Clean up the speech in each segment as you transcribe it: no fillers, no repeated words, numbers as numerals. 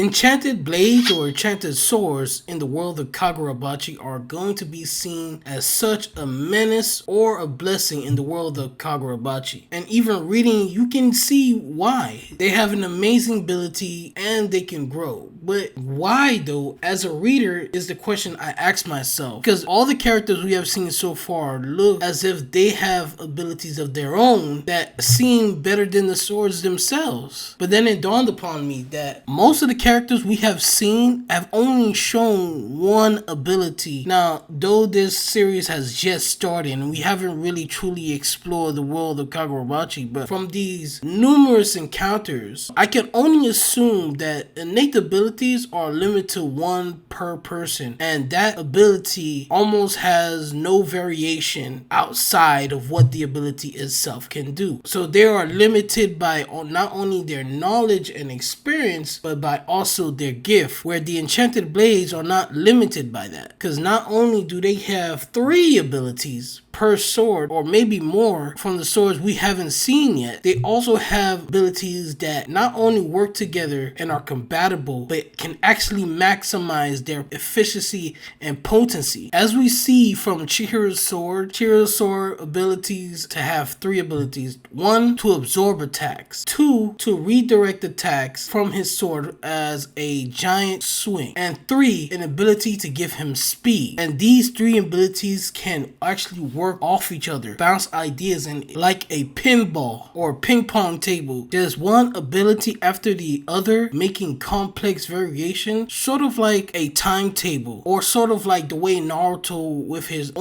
Enchanted blades or enchanted swords in the world of kagurabachi are going to be seen as such a menace or a blessing in the world of kagurabachi. And even reading, you can see why. They have an amazing ability and they can grow. But why though, as a reader, is the question I ask myself. Because all the characters we have seen so far look as if they have abilities of their own that seem better than the swords themselves. But then it dawned upon me that most of the characters we have seen have only shown one ability. Now, though this series has just started and we haven't really truly explored the world of kagurabachi, but from these numerous encounters, I can only assume that innate abilities are limited to one per person, and that ability almost has no variation outside of what the ability itself can do. So they are limited by not only their knowledge and experience, but by also their gift, where the enchanted blades are not limited by that, because not only do they have 3 abilities per sword, or maybe more from the swords we haven't seen yet, they also have abilities that not only work together and are compatible, but can actually maximize their efficiency and potency. As we see from Chihiro's sword abilities to have 3 abilities. 1, to absorb attacks. 2, to redirect attacks from his sword as a giant swing. And 3, an ability to give him speed. And these 3 abilities can actually work off each other, bounce ideas, and like a pinball or ping pong table, there's one ability after the other making complex variation, sort of like a timetable, or sort of like the way Naruto with his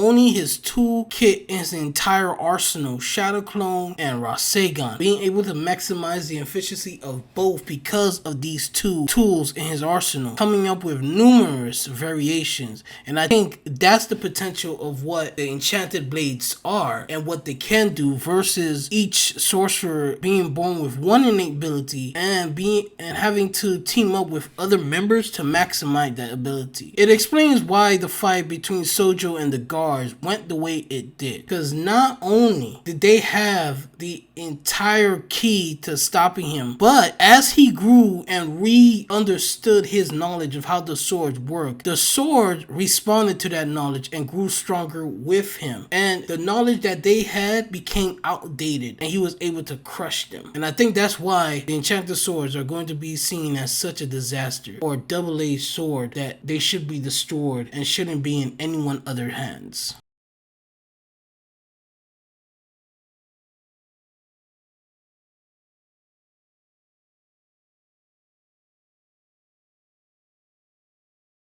2 kit in his entire arsenal, Shadow Clone and Rasengan, being able to maximize the efficiency of both because of these 2 tools in his arsenal, coming up with numerous variations. And I think that's the potential of what the enchanted blades are and what they can do, versus each sorcerer being born with one innate ability and having to team up with other members to maximize that ability. It explains why the fight between Sojo and the guards went the way it did, because not only did they have the entire key to stopping him, but as he grew and re-understood his knowledge of how the swords work, the sword responded to that knowledge and grew stronger with him, and the knowledge that they had became outdated and he was able to crush them. And I think that's why the enchanted swords are going to be seen as such a disaster, or a double-edged sword that they should be destroyed and shouldn't be in anyone other hands.